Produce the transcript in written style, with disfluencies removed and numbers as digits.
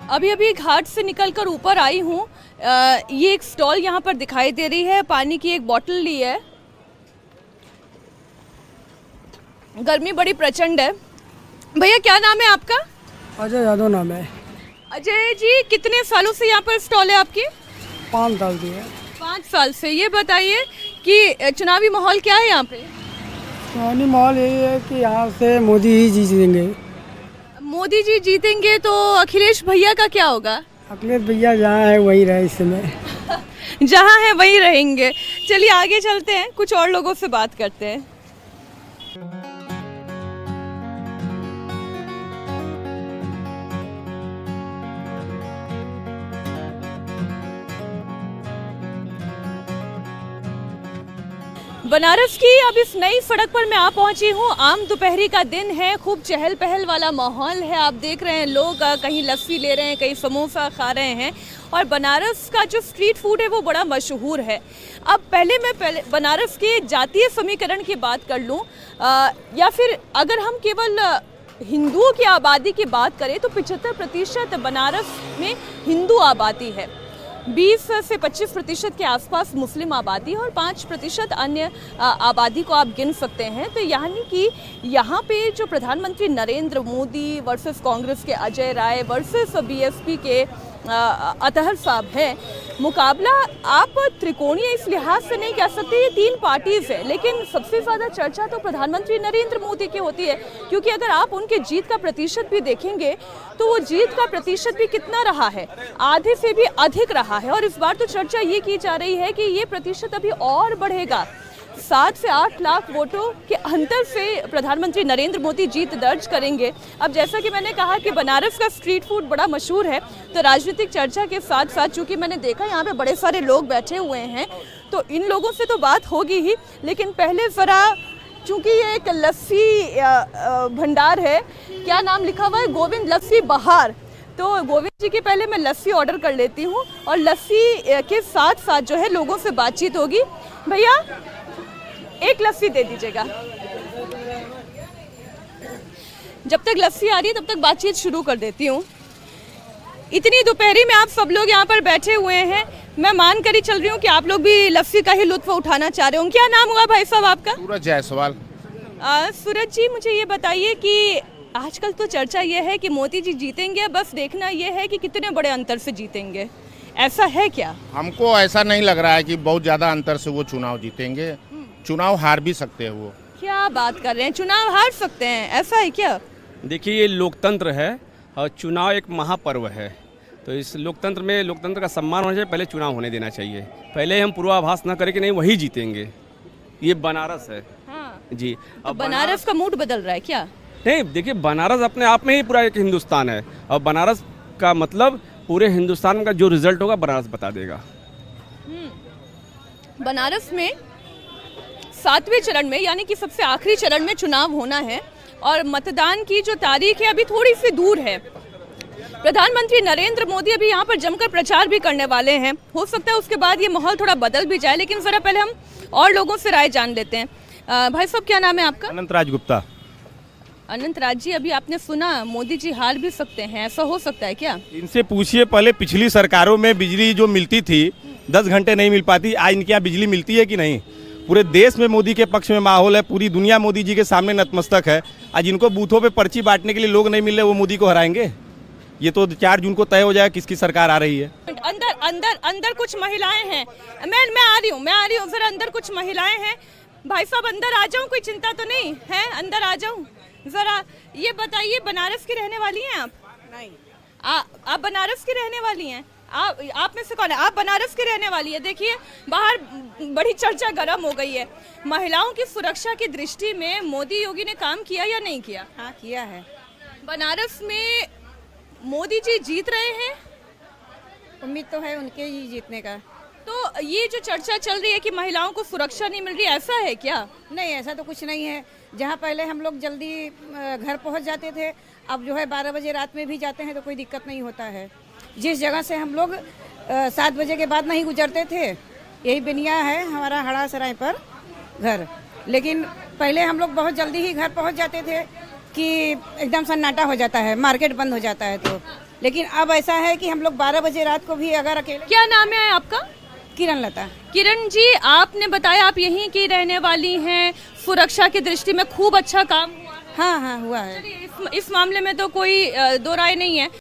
अभी अभी घाट से निकलकर ऊपर आई हूँ। ये एक स्टॉल यहाँ पर दिखाई दे रही है, पानी की एक बोतल ली है। गर्मी बड़ी प्रचंड है। भैया क्या नाम है आपका? अजय यादव नाम है। अजय जी, कितने सालों से यहाँ पर स्टॉल है आपकी? 5 साल की है। 5 साल से। ये बताइए कि चुनावी माहौल क्या है यहाँ पे? चुनावी माहौल यही है कि यहाँ से मोदी ही जीतेंगे। मोदी जी जीतेंगे तो अखिलेश भैया का क्या होगा? अखिलेश भैया जहाँ है वहीं रहे इस समय। जहाँ है वहीं रहेंगे। चलिए आगे चलते हैं, कुछ और लोगों से बात करते हैं। बनारस की अब इस नई सड़क पर मैं आ पहुंची हूँ। आम दोपहरी का दिन है, खूब चहल पहल वाला माहौल है। आप देख रहे हैं लोग कहीं लस्सी ले रहे हैं, कहीं समोसा खा रहे हैं। और बनारस का जो स्ट्रीट फूड है वो बड़ा मशहूर है। अब पहले बनारस के जातीय समीकरण की बात कर लूँ, या फिर अगर हम केवल हिंदुओं की आबादी की बात करें तो 75% बनारस में हिंदू आबादी है। 20 से 25% के आसपास मुस्लिम आबादी और 5% अन्य आबादी को आप गिन सकते हैं। तो यानी कि यहाँ पे जो प्रधानमंत्री नरेंद्र मोदी वर्सेस कांग्रेस के अजय राय वर्सेस बीएसपी के अतहर साहब है, मुकाबला आप त्रिकोणीय इस लिहाज से नहीं कह सकते। ये 3 पार्टीज है, लेकिन सबसे ज़्यादा चर्चा तो प्रधानमंत्री नरेंद्र मोदी की होती है, क्योंकि अगर आप उनके जीत का प्रतिशत भी देखेंगे तो वो जीत का प्रतिशत भी कितना रहा है, आधे से भी अधिक रहा है। और इस बार तो चर्चा ये की जा रही है कि ये प्रतिशत अभी और बढ़ेगा। 7 से 8 लाख वोटों के अंतर से प्रधानमंत्री नरेंद्र मोदी जीत दर्ज करेंगे। अब जैसा कि मैंने कहा कि बनारस का स्ट्रीट फूड बड़ा मशहूर है, तो राजनीतिक चर्चा के साथ साथ चूंकि मैंने देखा यहाँ पे बड़े सारे लोग बैठे हुए हैं, तो इन लोगों से तो बात होगी ही। लेकिन पहले ज़रा, चूँकि ये एक लस्सी भंडार है, क्या नाम लिखा हुआ है? गोविंद लस्सी बहार। तो गोविंद जी की पहले मैं लस्सी ऑर्डर कर लेती हूँ और लस्सी के साथ साथ जो है लोगों से बातचीत होगी। भैया एक लस्सी दे दीजिएगा। जब तक लस्सी आ रही है तब तक बातचीत शुरू कर देती हूँ। इतनी दोपहरी में आप सब लोग यहाँ पर बैठे हुए हैं, मैं मान कर ही चल रही हूँ कि आप लोग भी लस्सी का ही लुत्फ उठाना चाह रहे हो। क्या नाम हुआ भाई साहब आपका? सूरज जायसवाल। सूरज जी, मुझे ये बताइए कि आजकल तो चर्चा ये है कि मोदी जी जीतेंगे, बस देखना ये है कि कितने बड़े अंतर से जीतेंगे, ऐसा है क्या? हमको ऐसा नहीं लग रहा है कि बहुत ज़्यादा अंतर से वो चुनाव जीतेंगे। चुनाव हार भी सकते हैं वो। क्या बात कर रहे हैं, चुनाव हार सकते हैं, ऐसा है क्या? देखिए, ये लोकतंत्र है और चुनाव एक महापर्व है, तो इस लोकतंत्र में लोकतंत्र का सम्मान होना चाहिए। पहले चुनाव होने देना चाहिए, पहले हम पूर्वाभास ना करें कि नहीं वही जीतेंगे। ये बनारस है। हाँ। जी। तो बनारस का मूड बदल रहा है क्या? नहीं, देखिए, बनारस अपने आप में ही पूरा एक हिंदुस्तान है, और बनारस का मतलब पूरे हिंदुस्तान का जो रिजल्ट होगा बनारस बता देगा। बनारस में 7वें चरण में, यानी कि सबसे आखिरी चरण में चुनाव होना है और मतदान की जो तारीख है अभी थोड़ी सी दूर है। प्रधानमंत्री नरेंद्र मोदी अभी यहाँ पर जमकर प्रचार भी करने वाले हैं। हो सकता है उसके बाद ये माहौल थोड़ा बदल भी जाए, लेकिन ज़रा पहले हम और लोगों से राय जान लेते हैं। भाई साहब, क्या नाम है आपका? अनंत राज गुप्ता। अनंत राज जी, अभी आपने सुना मोदी जी हार भी सकते हैं, ऐसा हो सकता है क्या? इनसे पूछिए, पहले पिछली सरकारों में बिजली जो मिलती थी 10 घंटे नहीं मिल पाती, आज इनके यहाँ बिजली मिलती है कि नहीं? पूरे देश में मोदी के पक्ष में माहौल है, पूरी दुनिया मोदी जी के सामने नतमस्तक है। आज इनको बूथों पे पर्ची बांटने के लिए लोग नहीं मिल रहे, वो मोदी को हराएंगे? ये तो 4 जून को तय हो जाएगा किसकी सरकार आ रही है। अंदर अंदर अंदर कुछ महिलाएं हैं। मैं आ रही हूँ फिर। अंदर कुछ महिलाएं हैं। भाई साहब, अंदर आ जाऊँ? कोई चिंता तो नहीं है? अंदर आ जाऊँ? जरा ये बताइए, बनारस की रहने वाली हैं आप? नहीं। आप बनारस की रहने वाली हैं? आप में से कौन है? आप बनारस की रहने वाली है। देखिए, बाहर बड़ी चर्चा गर्म हो गई है। महिलाओं की सुरक्षा की दृष्टि में मोदी योगी ने काम किया या नहीं किया? हाँ, किया है। बनारस में मोदी जी जीत रहे हैं? उम्मीद तो है उनके ही जीतने का। तो ये जो चर्चा चल रही है कि महिलाओं को सुरक्षा नहीं मिल रही, ऐसा है क्या? नहीं, ऐसा तो कुछ नहीं है। जहाँ पहले हम लोग जल्दी घर पहुँच जाते थे, अब जो है 12 बजे रात में भी जाते हैं तो कोई दिक्कत नहीं होता है। जिस जगह से हम लोग 7 बजे के बाद नहीं गुजरते थे, यही बिनिया है हमारा हड़ा सराय पर घर, लेकिन पहले हम लोग बहुत जल्दी ही घर पहुंच जाते थे कि एकदम सन्नाटा हो जाता है, मार्केट बंद हो जाता है। तो लेकिन अब ऐसा है कि हम लोग 12 बजे रात को भी अगर अकेले। क्या नाम है आपका? किरण लता। किरण जी, आपने बताया आप यहीं की रहने वाली हैं, सुरक्षा की दृष्टि में खूब अच्छा काम हुआ है। हाँ हाँ हुआ है। इस मामले में तो कोई दो राय नहीं है।